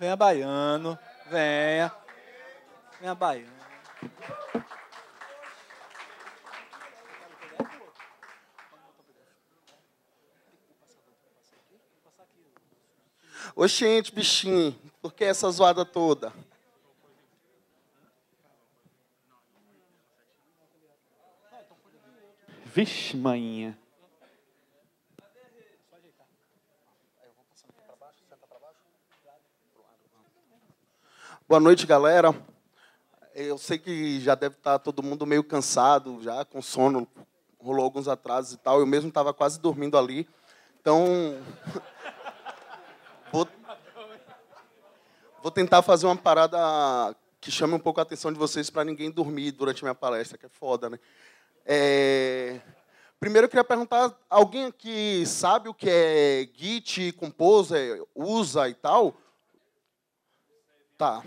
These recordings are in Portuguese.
Venha, baiano. Venha. Venha, baiano. Oxente, bichinho, por que essa zoada toda? Vixe, maninha. Boa noite, galera. Eu sei que já deve estar todo mundo meio cansado, já com sono, rolou alguns atrasos e tal. Eu mesmo estava quase dormindo ali. Então, vou tentar fazer uma parada que chame um pouco a atenção de vocês para ninguém dormir durante a minha palestra, que é foda, né? Primeiro, eu queria perguntar, alguém aqui sabe o que é Git, Composer, usa e tal? Tá.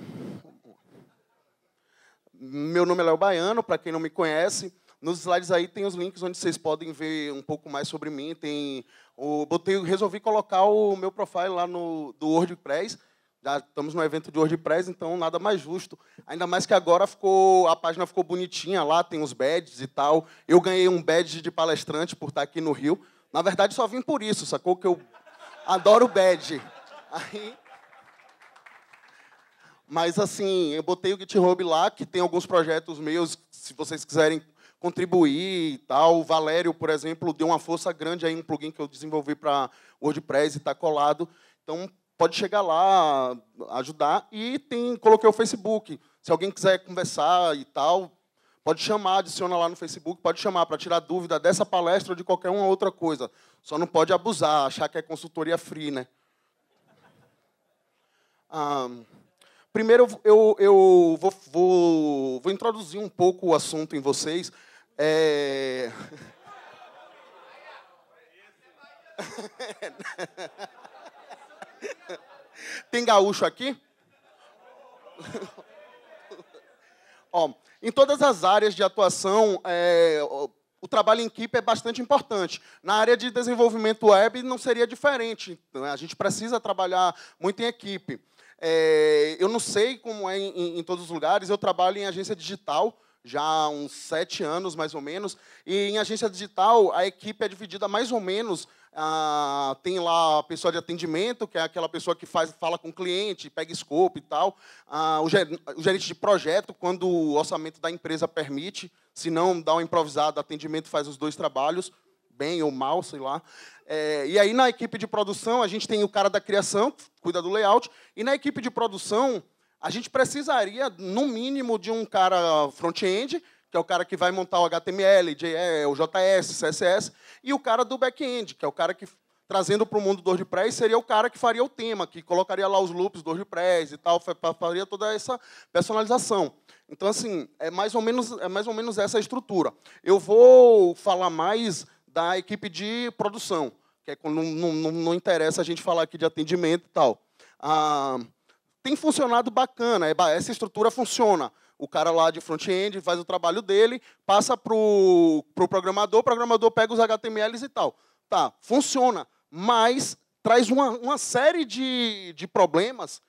Meu nome é Léo Baiano, para quem não me conhece. Nos slides aí tem os links onde vocês podem ver um pouco mais sobre mim. Resolvi colocar o meu profile lá do WordPress. Já estamos no evento de WordPress, então nada mais justo. Ainda mais que agora a página ficou bonitinha lá, tem os badges e tal. Eu ganhei um badge de palestrante por estar aqui no Rio. Na verdade, só vim por isso, sacou? Que eu adoro badge. Mas, assim, eu botei o GitHub lá, que tem alguns projetos meus, se vocês quiserem contribuir e tal. O Valério, por exemplo, deu uma força grande aí, um plugin que eu desenvolvi para WordPress e está colado. Então, pode chegar lá, ajudar. E coloquei o Facebook. Se alguém quiser conversar e tal, pode chamar, adiciona lá no Facebook, pode chamar para tirar dúvida dessa palestra ou de qualquer uma outra coisa. Só não pode abusar, achar que é consultoria free, né? Primeiro, eu vou introduzir um pouco o assunto em vocês. Tem gaúcho aqui? Em todas as áreas de atuação, o trabalho em equipe é bastante importante. Na área de desenvolvimento web não seria diferente. A gente precisa trabalhar muito em equipe. Eu não sei como é em todos os lugares. Eu trabalho em agência digital já há uns 7 anos, mais ou menos. E em agência digital, a equipe é dividida mais ou menos. Tem lá a pessoa de atendimento, que é aquela pessoa que fala com o cliente, pega escopo e tal. O gerente de projeto, quando o orçamento da empresa permite. Se não, dá uma improvisada, atendimento faz os dois trabalhos, bem ou mal, sei lá. E aí, na equipe de produção, a gente tem o cara da criação, que cuida do layout, e na equipe de produção, a gente precisaria, no mínimo, de um cara front-end, que é o cara que vai montar o HTML, o JS, CSS, e o cara do back-end, que é o cara que, trazendo para o mundo do WordPress, seria o cara que faria o tema, que colocaria lá os loops do WordPress e tal, faria toda essa personalização. Então, assim, é mais ou menos essa a estrutura. Eu vou falar mais da equipe de produção, que é quando não interessa a gente falar aqui de atendimento e tal. Tem funcionado bacana, essa estrutura funciona. O cara lá de front-end faz o trabalho dele, passa para o programador pega os HTMLs e tal. Tá, funciona, mas traz uma série de problemas.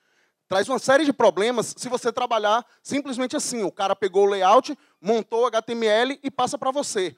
Traz uma série de problemas se você trabalhar simplesmente assim. O cara pegou o layout, montou o HTML e passa para você.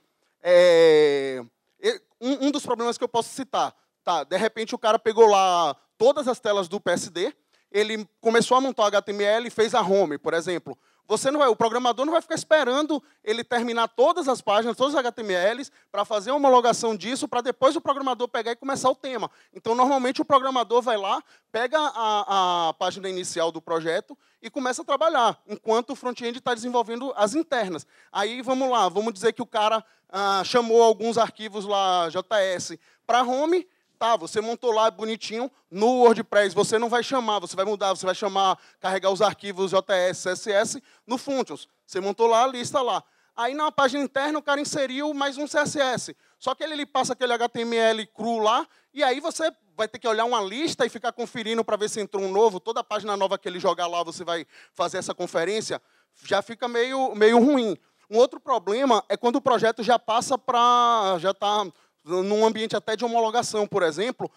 Um dos problemas que eu posso citar, tá, de repente o cara pegou lá todas as telas do PSD, ele começou a montar o HTML e fez a home, por exemplo. O programador não vai ficar esperando ele terminar todas as páginas, todos os HTMLs, para fazer a homologação disso, para depois o programador pegar e começar o tema. Então, normalmente, o programador vai lá, pega a página inicial do projeto e começa a trabalhar, enquanto o front-end está desenvolvendo as internas. Aí, vamos lá, vamos dizer que o cara chamou alguns arquivos lá, JS, para home. Tá, você montou lá bonitinho, no WordPress você não vai chamar, você vai mudar, você vai carregar os arquivos JS, CSS no Functions. Você montou lá a lista lá. Aí na página interna o cara inseriu mais um CSS. Só que ele passa aquele HTML cru lá, e aí você vai ter que olhar uma lista e ficar conferindo para ver se entrou um novo. Toda a página nova que ele jogar lá, você vai fazer essa conferência, já fica meio ruim. Um outro problema é quando o projeto já passa para... já está num ambiente até de homologação, por exemplo,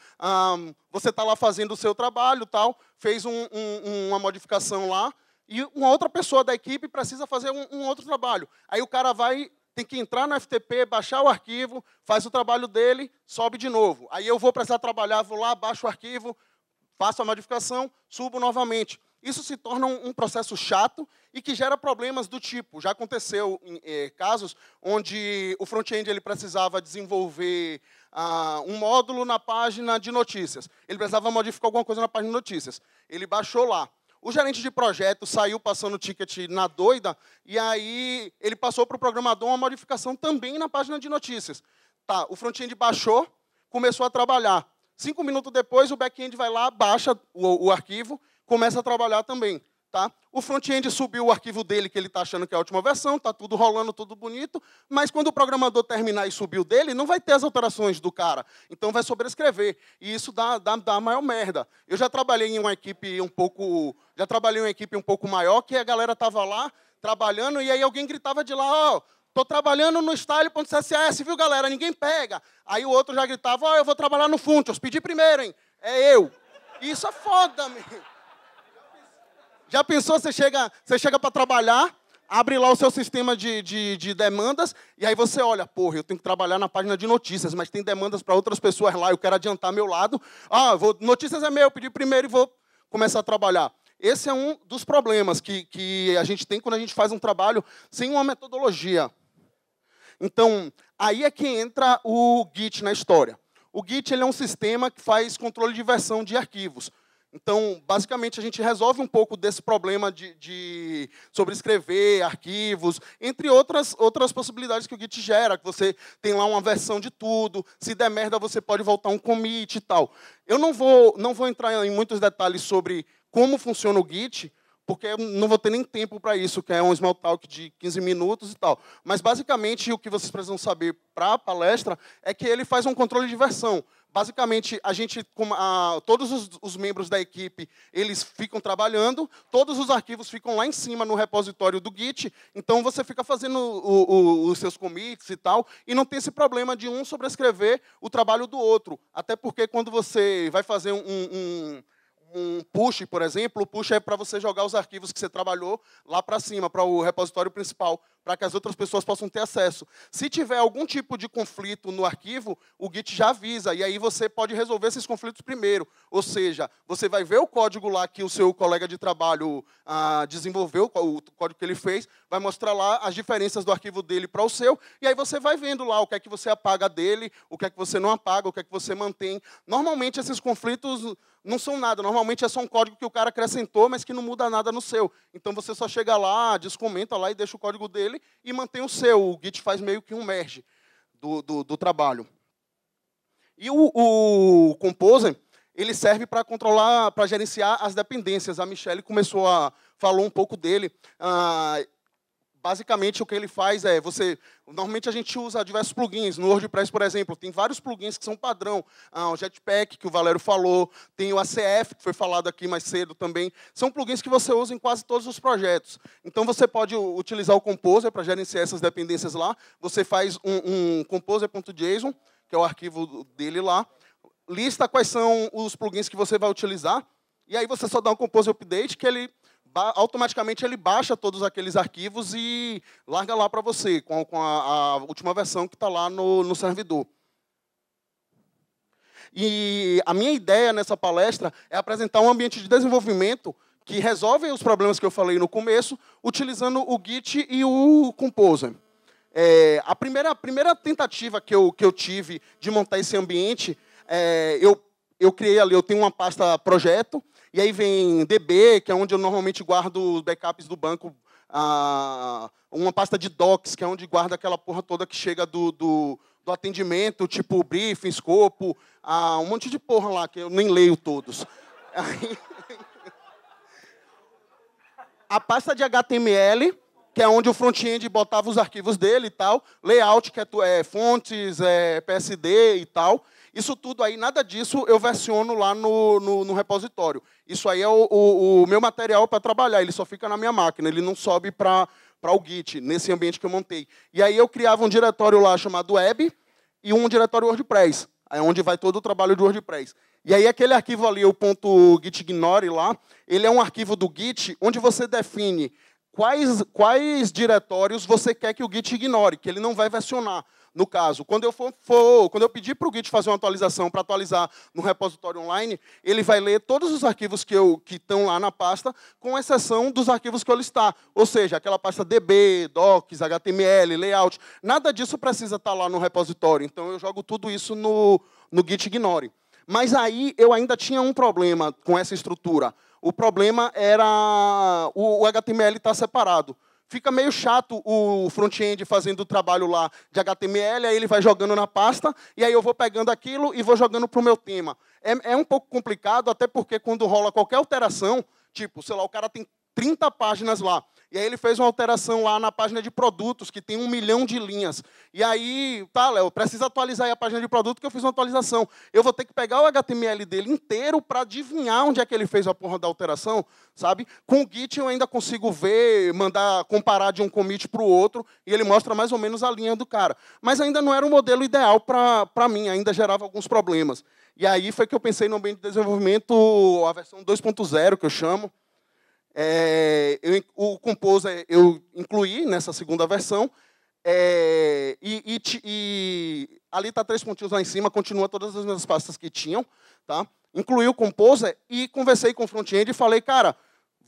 você está lá fazendo o seu trabalho, tal, fez uma modificação lá, e uma outra pessoa da equipe precisa fazer um outro trabalho. Aí o cara tem que entrar no FTP, baixar o arquivo, faz o trabalho dele, sobe de novo. Aí eu vou precisar trabalhar, vou lá, baixo o arquivo, faço a modificação, subo novamente. Isso se torna um processo chato e que gera problemas do tipo, já aconteceu em casos onde o front-end ele precisava desenvolver um módulo na página de notícias. Ele precisava modificar alguma coisa na página de notícias. Ele baixou lá. O gerente de projeto saiu passando o ticket na doida e aí ele passou para o programador uma modificação também na página de notícias. Tá, o front-end baixou, começou a trabalhar. 5 minutos depois, o back-end vai lá, baixa o arquivo, começa a trabalhar também. Tá? O front-end subiu o arquivo dele, que ele está achando que é a última versão, está tudo rolando, tudo bonito, mas quando o programador terminar e subir o dele, não vai ter as alterações do cara. Então vai sobrescrever. E isso dá a maior merda. Eu já trabalhei em uma equipe um pouco maior, que a galera estava lá trabalhando, e aí alguém gritava de lá, ó, estou trabalhando no style.css, viu, galera? Ninguém pega. Aí o outro já gritava, ó, eu vou trabalhar no Functions, pedi primeiro, hein? É eu. E isso é foda, meu. Já pensou, você chega para trabalhar, abre lá o seu sistema de demandas, e aí você olha, porra, eu tenho que trabalhar na página de notícias, mas tem demandas para outras pessoas lá, eu quero adiantar meu lado. Notícias é meu, eu pedi primeiro e vou começar a trabalhar. Esse é um dos problemas que a gente tem quando a gente faz um trabalho sem uma metodologia. Então, aí é que entra o Git na história. O Git ele é um sistema que faz controle de versão de arquivos. Então, basicamente, a gente resolve um pouco desse problema de sobrescrever arquivos, entre outras possibilidades que o Git gera, que você tem lá uma versão de tudo, se der merda, você pode voltar um commit e tal. Eu não vou entrar em muitos detalhes sobre como funciona o Git, porque eu não vou ter nem tempo para isso, que é um small talk de 15 minutos e tal. Mas, basicamente, o que vocês precisam saber para a palestra é que ele faz um controle de versão. Basicamente, todos os membros da equipe, eles ficam trabalhando, todos os arquivos ficam lá em cima no repositório do Git, então você fica fazendo os seus commits e tal, e não tem esse problema de um sobrescrever o trabalho do outro. Até porque quando você vai fazer um push, por exemplo, o push é para você jogar os arquivos que você trabalhou lá para cima, para o repositório principal, para que as outras pessoas possam ter acesso. Se tiver algum tipo de conflito no arquivo, o Git já avisa, e aí você pode resolver esses conflitos primeiro. Ou seja, você vai ver o código lá que o seu colega de trabalho desenvolveu, o código que ele fez, vai mostrar lá as diferenças do arquivo dele para o seu, e aí você vai vendo lá o que é que você apaga dele, o que é que você não apaga, o que é que você mantém. Normalmente, esses conflitos não são nada. Normalmente, é só um código que o cara acrescentou, mas que não muda nada no seu. Então, você só chega lá, descomenta lá e deixa o código dele e mantém o seu. O Git faz meio que um merge do trabalho. E o Composer, ele serve para controlar, para gerenciar as dependências. A Michelle falou um pouco dele. Basicamente, o que ele faz é, normalmente a gente usa diversos plugins. No WordPress, por exemplo, tem vários plugins que são padrão. O Jetpack, que o Valério falou, tem o ACF, que foi falado aqui mais cedo também. São plugins que você usa em quase todos os projetos. Então, você pode utilizar o Composer para gerenciar essas dependências lá. Você faz um composer.json, que é o arquivo dele lá. Lista quais são os plugins que você vai utilizar. E aí, você só dá um Composer Update, que automaticamente ele baixa todos aqueles arquivos e larga lá para você, com a última versão que está lá no servidor. E a minha ideia nessa palestra é apresentar um ambiente de desenvolvimento que resolve os problemas que eu falei no começo, utilizando o Git e o Composer. A primeira tentativa que eu tive de montar esse ambiente, eu criei ali, eu tenho uma pasta projeto, e aí vem DB, que é onde eu normalmente guardo os backups do banco, uma pasta de docs, que é onde guarda aquela porra toda que chega do atendimento, tipo briefing, escopo, um monte de porra lá, que eu nem leio todos. Aí, a pasta de HTML, que é onde o front-end botava os arquivos dele e tal, layout, que é fontes, PSD e tal. Isso tudo aí, nada disso eu versiono lá no repositório. Isso aí é o meu material para trabalhar, ele só fica na minha máquina, ele não sobe para o Git, nesse ambiente que eu montei. E aí eu criava um diretório lá chamado web, e um diretório WordPress, é onde vai todo o trabalho do WordPress. E aí aquele arquivo ali, o .gitignore lá, ele é um arquivo do Git, onde você define quais diretórios você quer que o Git ignore, que ele não vai versionar. No caso, quando eu pedir para o Git fazer uma atualização para atualizar no repositório online, ele vai ler todos os arquivos que estão lá na pasta, com exceção dos arquivos que eu listar. Ou seja, aquela pasta DB, docs, HTML, layout, nada disso precisa estar lá no repositório. Então, eu jogo tudo isso no Git ignore. Mas aí eu ainda tinha um problema com essa estrutura. O problema era o HTML estar separado. Fica meio chato o front-end fazendo o trabalho lá de HTML, aí ele vai jogando na pasta, e aí eu vou pegando aquilo e vou jogando para o meu tema. É um pouco complicado, até porque quando rola qualquer alteração, tipo, sei lá, o cara tem 30 páginas lá, e aí ele fez uma alteração lá na página de produtos, que tem 1 milhão de linhas. E aí, tá, Léo, precisa atualizar aí a página de produto, que eu fiz uma atualização. Eu vou ter que pegar o HTML dele inteiro para adivinhar onde é que ele fez a porra da alteração, sabe? Com o Git eu ainda consigo ver, comparar de um commit para o outro, e ele mostra mais ou menos a linha do cara. Mas ainda não era um modelo ideal para mim, ainda gerava alguns problemas. E aí foi que eu pensei no ambiente de desenvolvimento, a versão 2.0, que eu chamo. O Composer eu incluí nessa segunda versão, e ali está 3 pontinhos lá em cima, continua todas as minhas pastas que tinham, tá? Incluí o Composer e conversei com o front-end e falei, cara,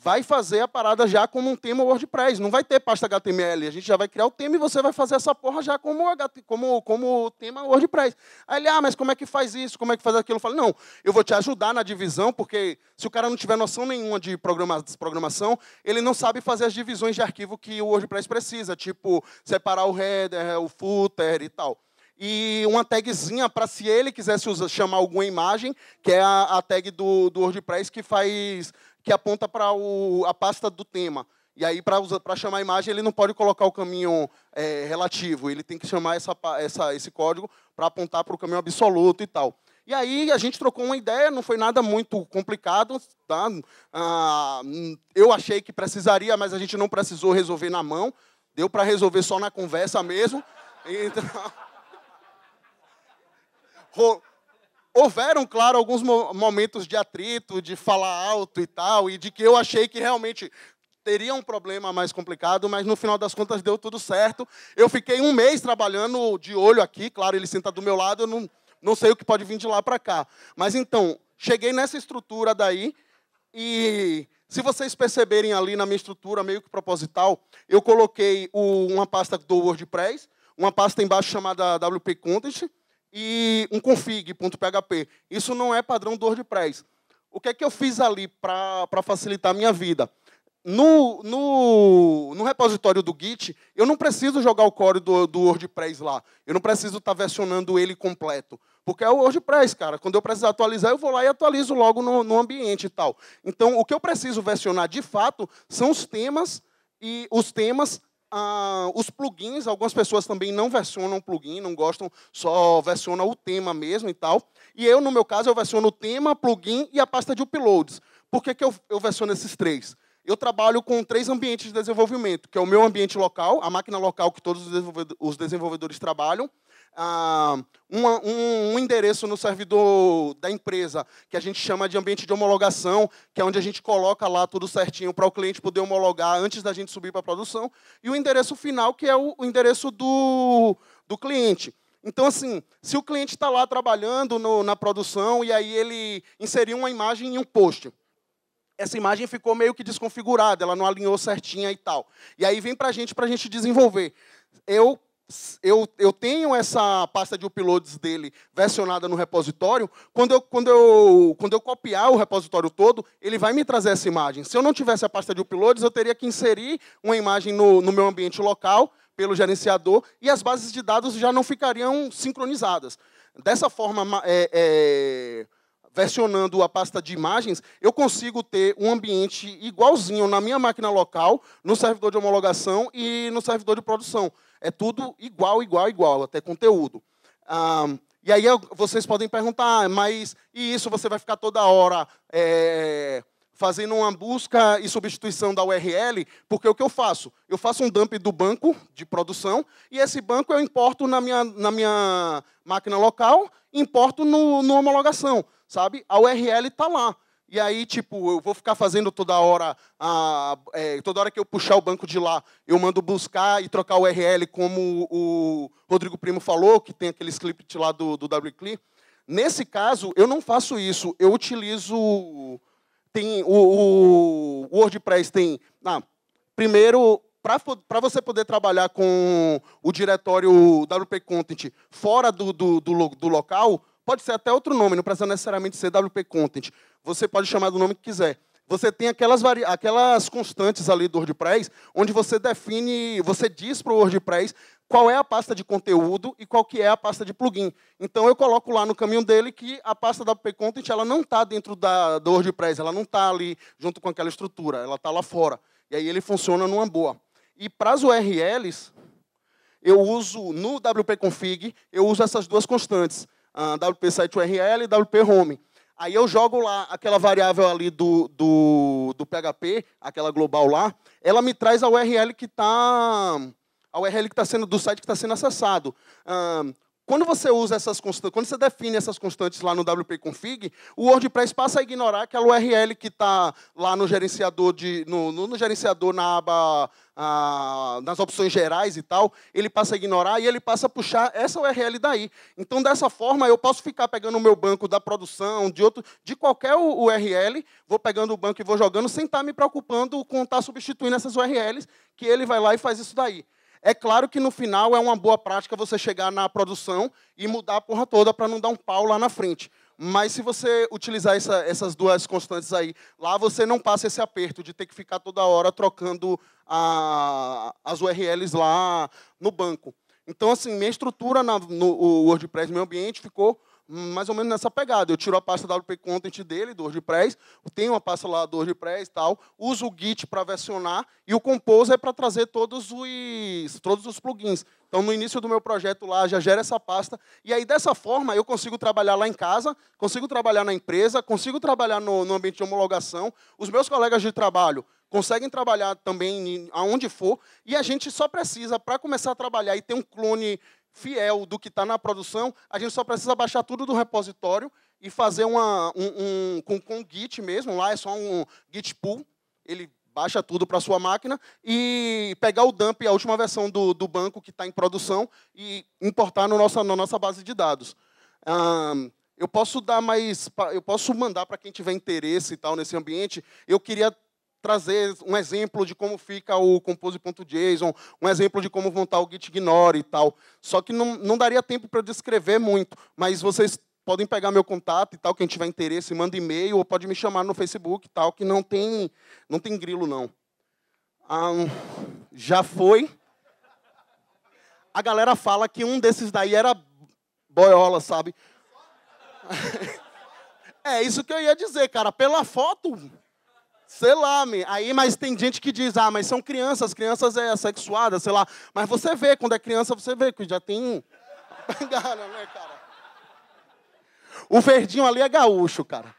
vai fazer a parada já como um tema WordPress, não vai ter pasta HTML, a gente já vai criar o tema e você vai fazer essa porra já como tema WordPress. Aí ele, mas como é que faz isso, como é que faz aquilo? Eu falei, não, eu vou te ajudar na divisão, porque se o cara não tiver noção nenhuma de programação, ele não sabe fazer as divisões de arquivo que o WordPress precisa, tipo, separar o header, o footer e tal. E uma tagzinha para se ele quisesse chamar alguma imagem, que é a tag do WordPress que aponta para a pasta do tema. E aí, para chamar a imagem, ele não pode colocar o caminho relativo, ele tem que chamar esse código para apontar para o caminho absoluto e tal. E aí, a gente trocou uma ideia, não foi nada muito complicado. Tá? Eu achei que precisaria, mas a gente não precisou resolver na mão. Deu para resolver só na conversa mesmo. Então, houveram, claro, alguns momentos de atrito, de falar alto e tal, e de que eu achei que realmente teria um problema mais complicado, mas no final das contas deu tudo certo. Eu fiquei 1 mês trabalhando de olho aqui, claro, ele senta do meu lado, eu não sei o que pode vir de lá para cá. Mas então, cheguei nessa estrutura daí, e se vocês perceberem ali na minha estrutura, meio que proposital, eu coloquei uma pasta do WordPress, uma pasta embaixo chamada WP Content, e um config.php. Isso não é padrão do WordPress. O que é que eu fiz ali para facilitar a minha vida? No repositório do Git, eu não preciso jogar o core do WordPress lá. Eu não preciso estar versionando ele completo. Porque é o WordPress, cara. Quando eu precisar atualizar, eu vou lá e atualizo logo no ambiente e tal. Então, o que eu preciso versionar, de fato, são os temas, e os temas... os plugins, algumas pessoas também não versionam plugin, não gostam, só versionam o tema mesmo e tal. E eu, no meu caso, eu versiono o tema, plugin e a pasta de uploads. Por que eu versiono esses 3? Eu trabalho com 3 ambientes de desenvolvimento, que é o meu ambiente local, a máquina local que todos os desenvolvedores trabalham, um endereço no servidor da empresa, que a gente chama de ambiente de homologação, que é onde a gente coloca lá tudo certinho para o cliente poder homologar antes da gente subir para a produção, e o endereço final, que é o endereço do cliente. Então, assim, se o cliente está lá trabalhando na produção e aí ele inseriu uma imagem em um post, essa imagem ficou meio que desconfigurada, ela não alinhou certinha e tal. E aí vem para a gente desenvolver. Eu tenho essa pasta de uploads dele versionada no repositório. Quando eu copiar o repositório todo, ele vai me trazer essa imagem. Se eu não tivesse a pasta de uploads, eu teria que inserir uma imagem no meu ambiente local, pelo gerenciador, e as bases de dados já não ficariam sincronizadas. Dessa forma, versionando a pasta de imagens, eu consigo ter um ambiente igualzinho na minha máquina local, no servidor de homologação e no servidor de produção. É tudo igual, até conteúdo. E aí vocês podem perguntar, mas e isso você vai ficar toda hora fazendo uma busca e substituição da URL, porque o que eu faço? Eu faço um dump do banco de produção, e esse banco eu importo na minha máquina local, importo no homologação, sabe? A URL está lá. E aí, tipo, eu vou ficar fazendo toda hora que eu puxar o banco de lá, eu mando buscar e trocar o URL, como o Rodrigo Primo falou, que tem aquele script lá do wcli. Nesse caso, eu não faço isso. Eu utilizo... O WordPress tem... primeiro, para você poder trabalhar com o diretório WP Content fora do local, pode ser até outro nome, não precisa necessariamente ser WP Content. Você pode chamar do nome que quiser. Você tem aquelas constantes ali do WordPress, onde você define, você diz para o WordPress qual é a pasta de conteúdo e qual que é a pasta de plugin. Então, eu coloco lá no caminho dele que a pasta da WP Content ela não está dentro do WordPress, ela não está ali junto com aquela estrutura, ela está lá fora. E aí ele funciona numa boa. E para as URLs, eu uso, no wp-config, eu uso essas duas constantes, WP Site URL e WP Home. Aí eu jogo lá aquela variável ali do PHP, aquela global lá, ela me traz a URL que está sendo do site que está sendo acessado. Quando você usa essas constantes, quando você define essas constantes lá no wp-config, o WordPress passa a ignorar aquela URL que está lá no gerenciador no gerenciador na aba nas opções gerais e tal, ele passa a ignorar e ele passa a puxar essa URL daí. Então, dessa forma, eu posso ficar pegando o meu banco da produção, de qualquer URL, vou pegando o banco e vou jogando, sem estar me preocupando com estar substituindo essas URLs, que ele vai lá e faz isso daí. É claro que, no final, é uma boa prática você chegar na produção e mudar a porra toda para não dar um pau lá na frente. Mas, se você utilizar essas duas constantes aí, lá você não passa esse aperto de ter que ficar toda hora trocando as URLs lá no banco. Então, assim, minha estrutura no WordPress, meu ambiente, ficou mais ou menos nessa pegada. Eu tiro a pasta WP Content dele, do WordPress, tenho uma pasta lá do WordPress e tal, uso o Git para versionar e o Compose é para trazer todos os plugins. Então, no início do meu projeto lá, já gera essa pasta. E aí, dessa forma, eu consigo trabalhar lá em casa, consigo trabalhar na empresa, consigo trabalhar no ambiente de homologação. Os meus colegas de trabalho conseguem trabalhar também aonde for. E a gente só precisa, para começar a trabalhar e ter um clone fiel do que está na produção, a gente só precisa baixar tudo do repositório e fazer com Git mesmo, lá é só um Git pull, ele baixa tudo para a sua máquina e pegar o dump, a última versão do banco que está em produção e importar na nossa base de dados. Eu posso mandar para quem tiver interesse e tal nesse ambiente. Eu queria trazer um exemplo de como fica o compose.json, um exemplo de como montar o git ignore e tal. Só que não daria tempo para descrever muito, mas vocês podem pegar meu contato e tal, quem tiver interesse, manda e-mail ou pode me chamar no Facebook e tal, que não tem grilo, não. Já foi. A galera fala que um desses daí era boiola, sabe? É isso que eu ia dizer, cara. Pela foto... Sei lá, aí, mas tem gente que diz, mas são crianças é assexuada, sei lá. Mas você vê, quando é criança, você vê que já tem... Pegada, né, cara? O verdinho ali é gaúcho, cara.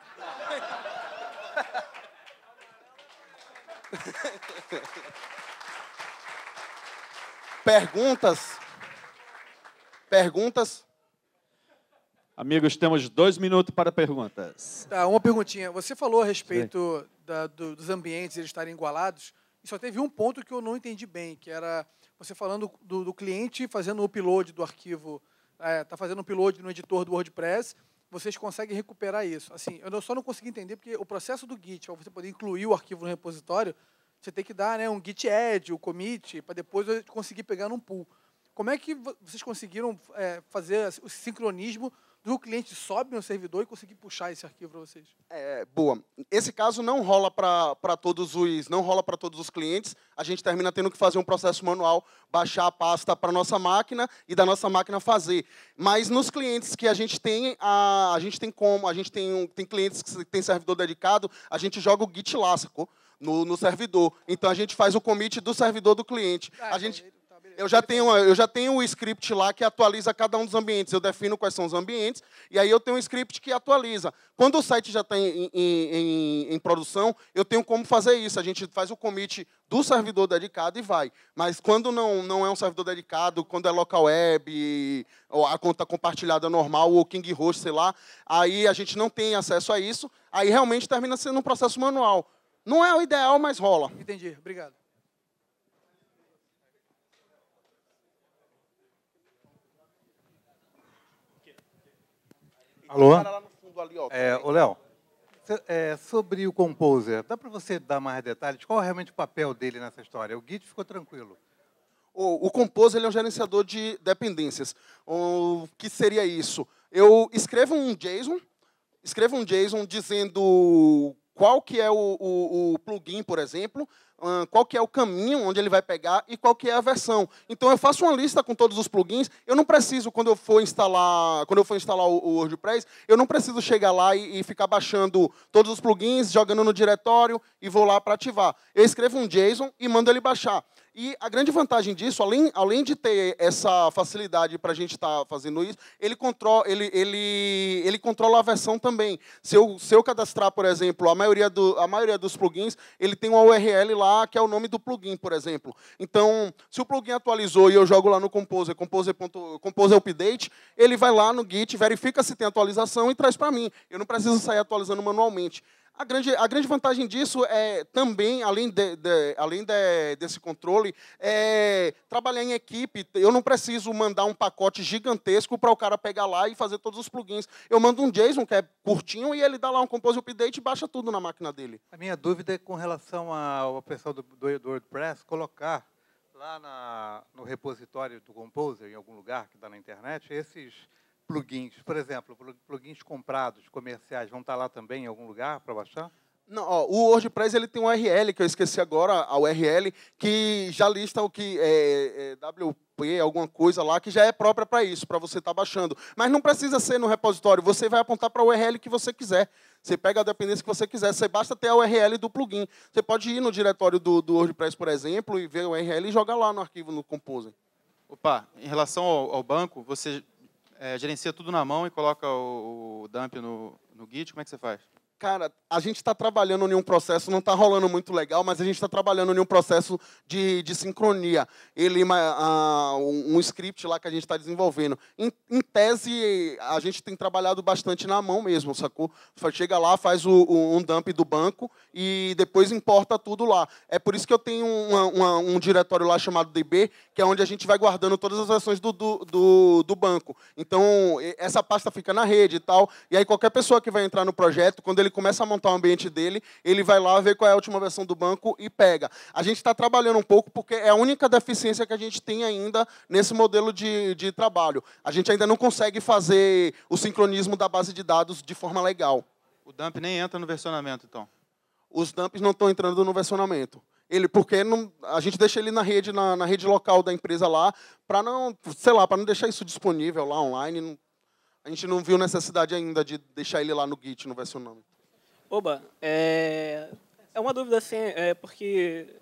Perguntas? Amigos, temos 2 minutos para perguntas. Tá, uma perguntinha. Você falou a respeito dos ambientes eles estarem igualados, e só teve um ponto que eu não entendi bem, que era você falando do cliente fazendo o upload do arquivo, está fazendo o upload no editor do WordPress, vocês conseguem recuperar isso. Assim, eu só não consegui entender, porque o processo do Git, para você poder incluir o arquivo no repositório, você tem que dar, né, um git add, o commit, para depois eu conseguir pegar num pool. Como é que vocês conseguiram fazer o sincronismo do cliente sobe no servidor e conseguir puxar esse arquivo para vocês? Boa. Esse caso não rola para todos os clientes. A gente termina tendo que fazer um processo manual, baixar a pasta para nossa máquina e da nossa máquina fazer. Mas nos clientes que a gente tem, tem clientes que tem servidor dedicado, a gente joga o Git lá, sacou? No servidor. Então a gente faz o commit do servidor do cliente. Eu já tenho o script lá que atualiza cada um dos ambientes. Eu defino quais são os ambientes, e aí eu tenho um script que atualiza. Quando o site já está em produção, eu tenho como fazer isso. A gente faz o commit do servidor dedicado e vai. Mas quando não é um servidor dedicado, quando é local web, ou a conta compartilhada normal, ou KingHost, sei lá, aí a gente não tem acesso a isso, aí realmente termina sendo um processo manual. Não é o ideal, mas rola. Entendi, obrigado. Alô? Ô, Léo, sobre o Composer, dá para você dar mais detalhes? Qual é realmente o papel dele nessa história? O Git ficou tranquilo. O Composer ele é um gerenciador de dependências. O que seria isso? Eu escrevo um JSON dizendo qual que é o plugin, por exemplo, qual que é o caminho onde ele vai pegar e qual que é a versão. Então, eu faço uma lista com todos os plugins. Eu não preciso, quando eu for instalar o WordPress, eu não preciso chegar lá e ficar baixando todos os plugins, jogando no diretório e vou lá para ativar. Eu escrevo um JSON e mando ele baixar. E a grande vantagem disso, além de ter essa facilidade para a gente estar fazendo isso, ele controla a versão também. Se eu cadastrar, por exemplo, a maioria dos plugins, ele tem uma URL lá que é o nome do plugin, por exemplo. Então, se o plugin atualizou e eu jogo lá no Composer Update, ele vai lá no Git, verifica se tem atualização e traz para mim. Eu não preciso sair atualizando manualmente. A grande vantagem disso é também, além desse controle, é trabalhar em equipe. Eu não preciso mandar um pacote gigantesco para o cara pegar lá e fazer todos os plugins. Eu mando um JSON, que é curtinho, e ele dá lá um Composer Update e baixa tudo na máquina dele. A minha dúvida é com relação ao pessoal do WordPress colocar lá no repositório do Composer, em algum lugar que está na internet, esses plugins, por exemplo, plugins comprados, comerciais, vão estar lá também em algum lugar para baixar? Não, o WordPress ele tem um URL, que eu esqueci agora, a URL, que já lista o que é WP, alguma coisa lá, que já é própria para isso, para você estar baixando. Mas não precisa ser no repositório, você vai apontar para a URL que você quiser. Você pega a dependência que você quiser, você basta ter a URL do plugin. Você pode ir no diretório do WordPress, por exemplo, e ver a URL e jogar lá no arquivo no Composer. Opa, em relação ao banco, você gerencia tudo na mão e coloca o dump no Git, como é que você faz? Cara, a gente está trabalhando em um processo, não está rolando muito legal, mas a gente está trabalhando em um processo de sincronia. Um script lá que a gente está desenvolvendo. Em tese, a gente tem trabalhado bastante na mão mesmo, sacou? Chega lá, faz um dump do banco e depois importa tudo lá. É por isso que eu tenho um diretório lá chamado DB, que é onde a gente vai guardando todas as versões do banco. Então, essa pasta fica na rede e tal, e aí qualquer pessoa que vai entrar no projeto, quando ele começa a montar o ambiente dele, ele vai lá ver qual é a última versão do banco e pega. A gente está trabalhando um pouco porque é a única deficiência que a gente tem ainda nesse modelo de trabalho. A gente ainda não consegue fazer o sincronismo da base de dados de forma legal. O dump nem entra no versionamento, então? Os dumps não estão entrando no versionamento. Porque a gente deixa ele na rede local da empresa lá, para não deixar isso disponível lá online. A gente não viu necessidade ainda de deixar ele lá no Git, no versionamento. Oba, é uma dúvida assim, porque,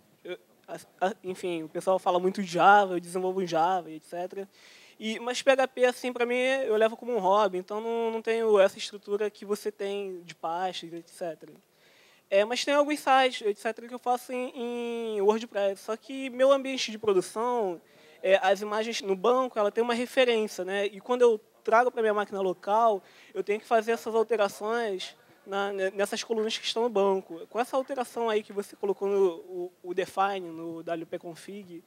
enfim, o pessoal fala muito de Java, eu desenvolvo em Java, etc. Mas PHP, assim, para mim, eu levo como um hobby, então não tenho essa estrutura que você tem de pastas, etc. Mas tem alguns sites, etc., que eu faço em WordPress, só que meu ambiente de produção, as imagens no banco, ela tem uma referência, né? E quando eu trago para minha máquina local, eu tenho que fazer essas alterações nessas colunas que estão no banco. Com essa alteração aí que você colocou no define, no wp-config,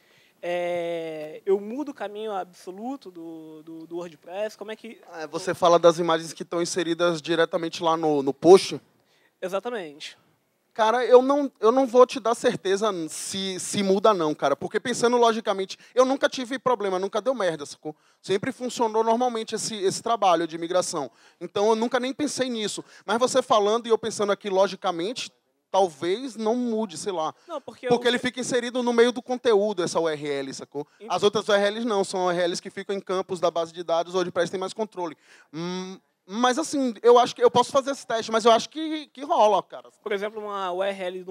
eu mudo o caminho absoluto do WordPress? Como é que... Você fala das imagens que estão inseridas diretamente lá no post? Exatamente. Cara, eu não vou te dar certeza se muda não, cara. Porque pensando logicamente, eu nunca tive problema, nunca deu merda, sacou? Sempre funcionou normalmente esse trabalho de migração. Então, eu nunca nem pensei nisso. Mas você falando e eu pensando aqui logicamente, talvez não mude, sei lá. Não, porque ele fica inserido no meio do conteúdo, essa URL, sacou? As outras URLs não, são URLs que ficam em campos da base de dados, onde parece que tem mais controle. Mas, assim, eu acho que eu posso fazer esse teste, mas eu acho que rola, cara. Por exemplo, uma URL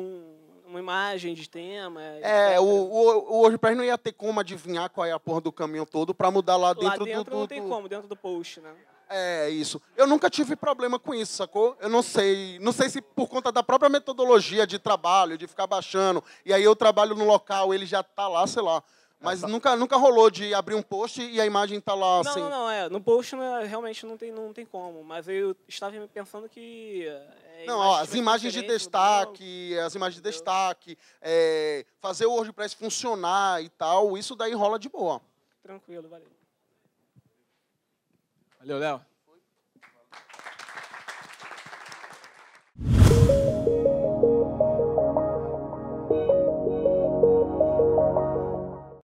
uma imagem de tema. É, o WordPress não ia ter como adivinhar qual é a porra do caminho todo para mudar lá dentro, não tem como, dentro do post, né? É, isso. Eu nunca tive problema com isso, sacou? Eu não sei se por conta da própria metodologia de trabalho, de ficar baixando, e aí eu trabalho no local, ele já tá lá, sei lá. Mas nunca rolou de abrir um post e a imagem tá lá assim. Não, no post realmente não tem como, mas eu estava pensando que... as imagens de destaque, fazer o WordPress funcionar e tal, isso daí rola de boa. Tranquilo, valeu. Valeu, Léo.